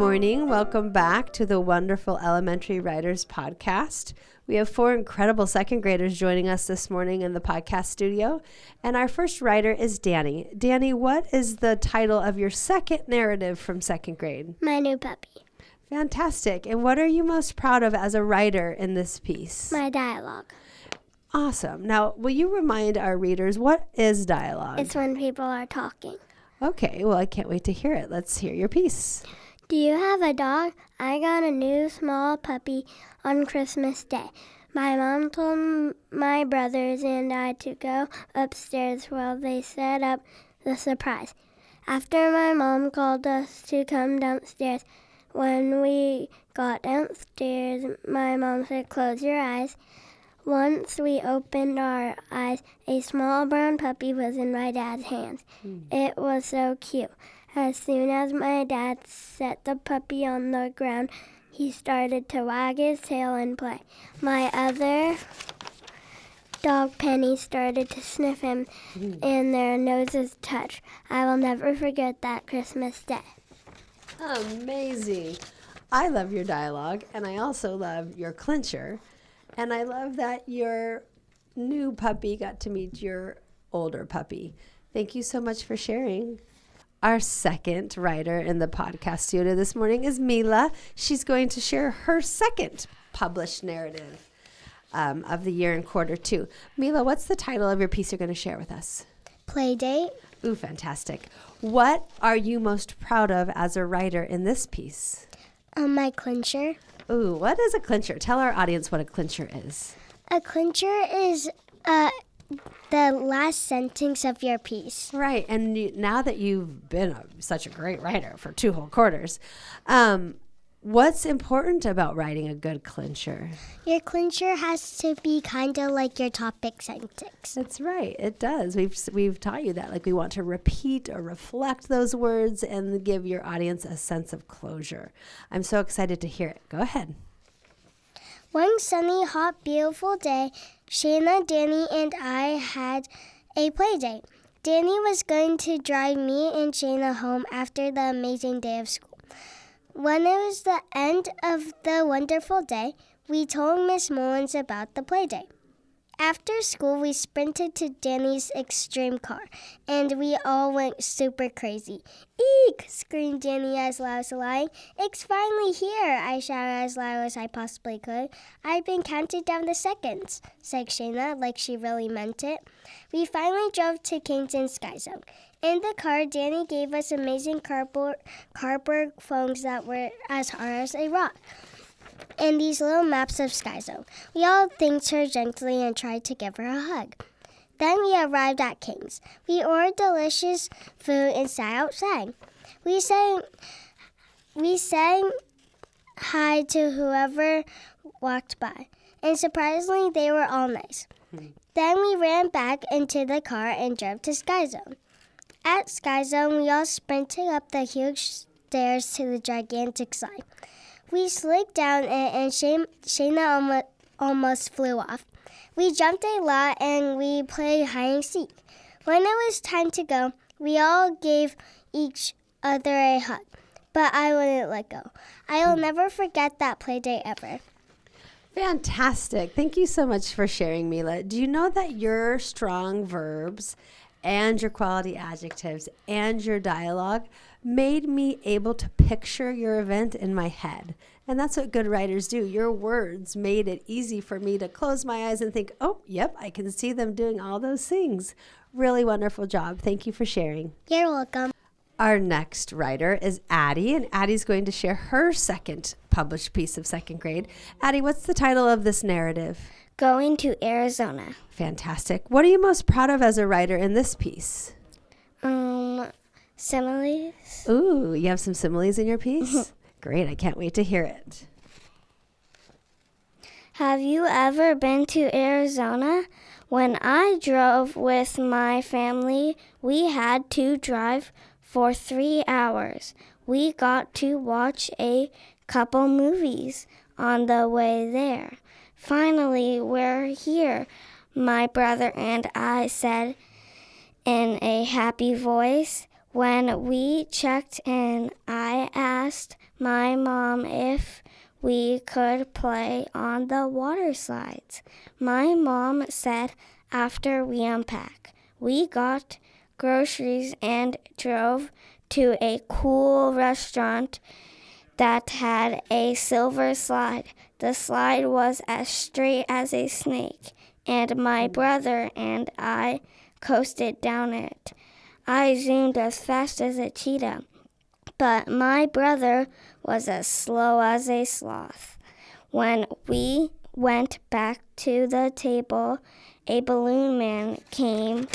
morning. Welcome back to the Wonderful Elementary Writers Podcast. We have 4 incredible second graders joining us this morning in the podcast studio. And our first writer is Danny. Danny, what is the title of your second narrative from second grade? My New Puppy. Fantastic. And what are you most proud of as a writer in this piece? My dialogue. Awesome. Now, will you remind our readers, what is dialogue? It's when people are talking. Okay, well, I can't wait to hear it. Let's hear your piece. Do you have a dog? I got a new small puppy on Christmas Day. My mom told my brothers and I to go upstairs while they set up the surprise. After my mom called us to come downstairs, when we got downstairs, my mom said, "Close your eyes." Once we opened our eyes, a small brown puppy was in my dad's hands. It was so cute. As soon as my dad set the puppy on the ground, he started to wag his tail and play. My other dog, Penny, started to sniff him, and their noses touched. I will never forget that Christmas day. Amazing. I love your dialogue, and I also love your clincher. And I love that your new puppy got to meet your older puppy. Thank you so much for sharing. Our second writer in the podcast studio this morning is Mila. She's going to share her second published narrative of the year in quarter 2. Mila, what's the title of your piece you're going to share with us? Playdate. Ooh, fantastic. What are you most proud of as a writer in this piece? My clincher. Ooh, what is a clincher? Tell our audience what a clincher is. A clincher is the last sentence of your piece. Right, and now that you've been such a great writer for 2 whole quarters, what's important about writing a good clincher? Your clincher has to be kind of like your topic sentence. That's right, it does. We've taught you that. Like, we want to repeat or reflect those words and give your audience a sense of closure. I'm so excited to hear it. Go ahead. One sunny, hot, beautiful day, Shayna, Danny, and I had a play date. Danny was going to drive me and Shayna home after the amazing day of school. When it was the end of the wonderful day, we told Miss Mullins about the play date. After school, we sprinted to Danny's extreme car, and we all went super crazy. "Eek!" screamed Danny as loud as lying. "It's finally here!" I shouted as loud as I possibly could. "I've been counting down the seconds," said Shayna, like she really meant it. We finally drove to Kingston Sky Zone. In the car, Danny gave us amazing cardboard phones that were as hard as a rock, and these little maps of Sky Zone. We all thanked her gently and tried to give her a hug. Then we arrived at King's. We ordered delicious food and sat outside. We sang hi to whoever walked by, and surprisingly, they were all nice. Then we ran back into the car and drove to Sky Zone. At Sky Zone, we all sprinted up the huge stairs to the gigantic slide. We slid down and Shayna almost flew off. We jumped a lot and we played hide and seek. When it was time to go, we all gave each other a hug, but I wouldn't let go. I'll never forget that play date ever. Fantastic. Thank you so much for sharing, Mila. Do you know that your strong verbs and your quality adjectives and your dialogue made me able to picture your event in my head? And that's what good writers do. Your words made it easy for me to close my eyes and think, oh, yep, I can see them doing all those things. Really wonderful job. Thank you for sharing. You're welcome. Our next writer is Addie, and Addie's going to share her second published piece of second grade. Addie, what's the title of this narrative? Going to Arizona. Fantastic. What are you most proud of as a writer in this piece? Similes. Ooh, you have some similes in your piece? Great, I can't wait to hear it. Have you ever been to Arizona? When I drove with my family, we had to drive for 3 hours. We got to watch a couple movies on the way there. Finally, we're here, my brother and I said in a happy voice. When we checked in, I asked my mom if we could play on the water slides. My mom said after we unpack. We got groceries and drove to a cool restaurant that had a silver slide. The slide was as straight as a snake, and my brother and I coasted down it. I zoomed as fast as a cheetah, but my brother was as slow as a sloth. When we went back to the table, a balloon man came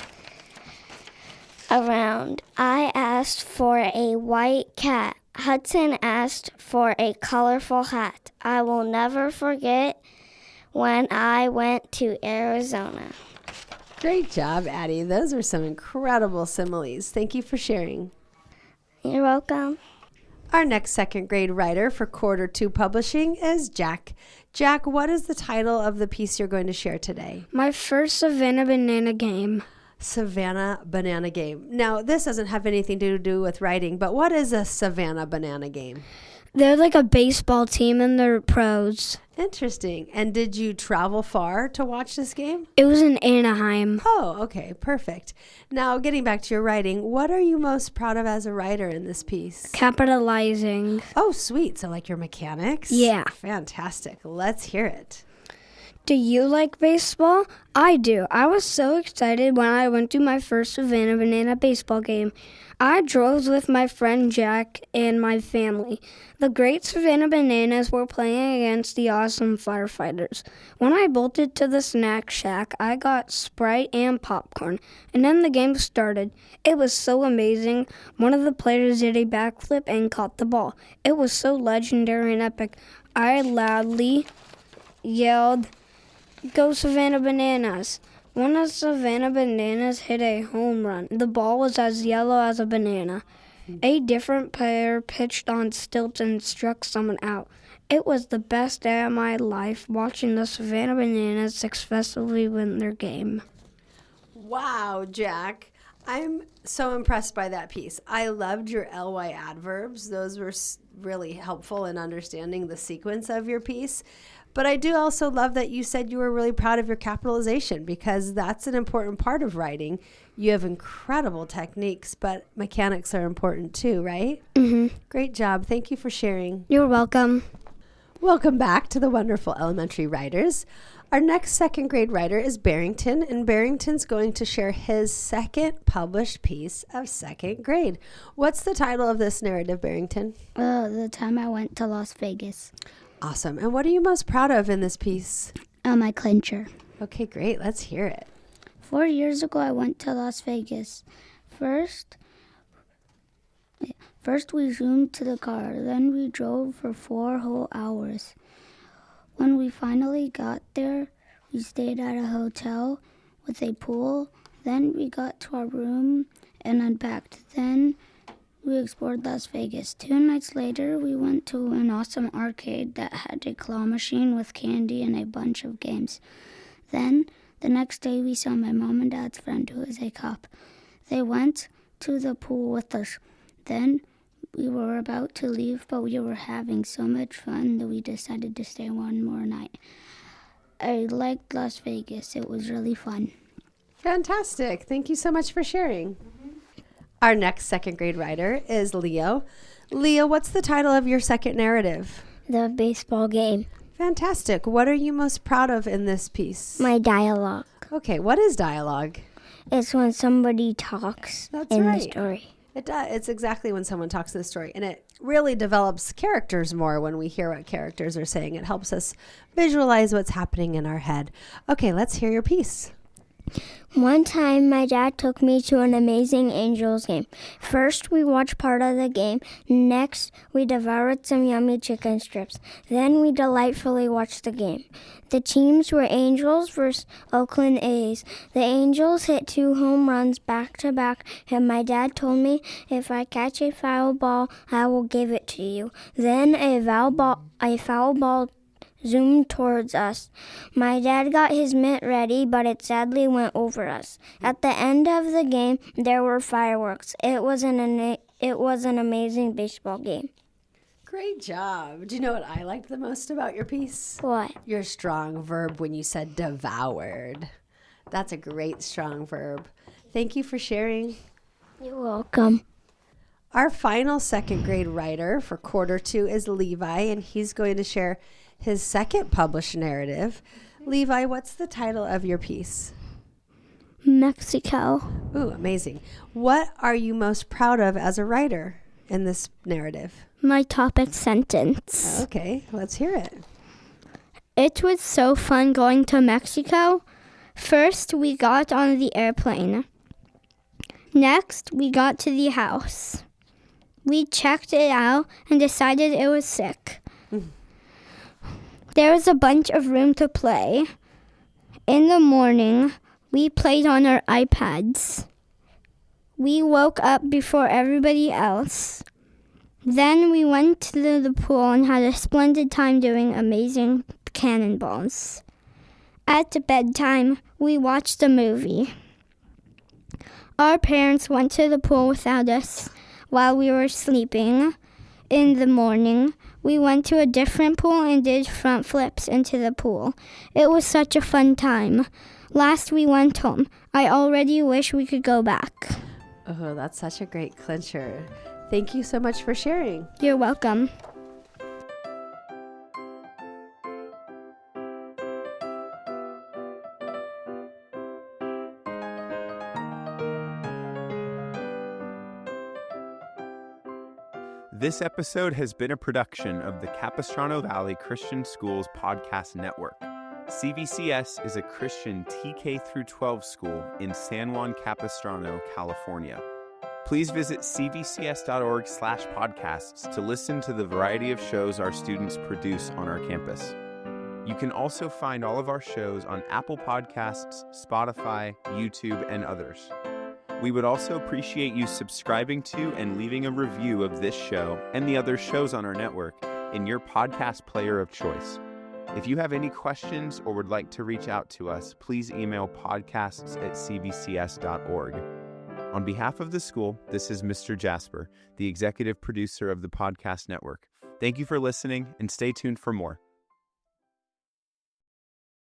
around. I asked for a white cat. Hudson asked for a colorful hat. I will never forget when I went to Arizona. Great job, Addie. Those are some incredible similes. Thank you for sharing. You're welcome. Our next second grade writer for Quarter 2 Publishing is Jack. Jack, what is the title of the piece you're going to share today? My first Savannah Banana game. Savannah Banana Game. Now, this doesn't have anything to do with writing, but what is a Savannah Banana Game? They're like a baseball team and they're pros. Interesting. And did you travel far to watch this game? It was in Anaheim. Oh, okay. Perfect. Now, getting back to your writing, what are you most proud of as a writer in this piece? Capitalizing. Oh, sweet. So like your mechanics? Yeah. Fantastic. Let's hear it. Do you like baseball? I do. I was so excited when I went to my first Savannah Banana baseball game. I drove with my friend Jack and my family. The great Savannah Bananas were playing against the awesome Firefighters. When I bolted to the snack shack, I got Sprite and popcorn, and then the game started. It was so amazing. One of the players did a backflip and caught the ball. It was so legendary and epic. I loudly yelled, "Go Savannah Bananas!" One of Savannah Bananas hit a home run. The ball was as yellow as a banana. A different player pitched on stilts and struck someone out. It was the best day of my life watching the Savannah Bananas successfully win their game. Wow, Jack. I'm so impressed by that piece. I loved your ly adverbs. Those were really helpful in understanding the sequence of your piece. But I do also love that you said you were really proud of your capitalization, because that's an important part of writing. You have incredible techniques, but mechanics are important too, right? Mm-hmm. Great job. Thank you for sharing. You're welcome. Welcome back to the Wonderful Elementary Writers. Our next second grade writer is Barrington, and Barrington's going to share his second published piece of second grade. What's the title of this narrative, Barrington? The time I went to Las Vegas. Awesome. And what are you most proud of in this piece? My clincher. Okay, great. Let's hear it. 4 years ago, I went to Las Vegas. First we zoomed to the car. Then we drove for 4 whole hours. When we finally got there, we stayed at a hotel with a pool. Then we got to our room and unpacked. Then we explored Las Vegas. 2 nights later, we went to an awesome arcade that had a claw machine with candy and a bunch of games. Then, the next day, we saw my mom and dad's friend, who is a cop. They went to the pool with us. Then, we were about to leave, but we were having so much fun that we decided to stay one more night. I liked Las Vegas. It was really fun. Fantastic. Thank you so much for sharing. Our next second grade writer is Leo. Leo, what's the title of your second narrative? The baseball game. Fantastic. What are you most proud of in this piece? My dialogue. Okay, what is dialogue? It's when somebody talks That's in right. the story. It does. It's exactly when someone talks in the story, and it really develops characters more when we hear what characters are saying. It helps us visualize what's happening in our head. Okay, let's hear your piece. One time, my dad took me to an Amazing Angels game. First, we watched part of the game. Next, we devoured some yummy chicken strips. Then, we delightfully watched the game. The teams were Angels versus Oakland A's. The Angels hit 2 home runs back to back, and my dad told me, if I catch a foul ball, I will give it to you. Then a foul ball zoomed towards us. My dad got his mitt ready, but it sadly went over us. At the end of the game, there were fireworks. It was an amazing baseball game. Great job. Do you know what I liked the most about your piece? What? Your strong verb when you said devoured. That's a great strong verb. Thank you for sharing. You're welcome. Our final second grade writer for quarter 2 is Levi, and he's going to share his second published narrative. Levi, what's the title of your piece? Mexico. Ooh, amazing. What are you most proud of as a writer in this narrative? My topic sentence. Okay, let's hear it. It was so fun going to Mexico. First, we got on the airplane. Next, we got to the house. We checked it out and decided it was sick. There was a bunch of room to play. In the morning, we played on our iPads. We woke up before everybody else. Then we went to the pool and had a splendid time doing amazing cannonballs. At bedtime, we watched a movie. Our parents went to the pool without us while we were sleeping. In the morning, we went to a different pool and did front flips into the pool. It was such a fun time. Last we went home. I already wish we could go back. Oh, that's such a great clincher. Thank you so much for sharing. You're welcome. This episode has been a production of the Capistrano Valley Christian Schools Podcast Network. CVCS is a Christian TK through 12 school in San Juan Capistrano, California. Please visit cvcs.org/podcasts to listen to the variety of shows our students produce on our campus. You can also find all of our shows on Apple Podcasts, Spotify, YouTube, and others. We would also appreciate you subscribing to and leaving a review of this show and the other shows on our network in your podcast player of choice. If you have any questions or would like to reach out to us, please email podcasts@cvcs.org. On behalf of the school, this is Mr. Jasper, the executive producer of the podcast network. Thank you for listening and stay tuned for more.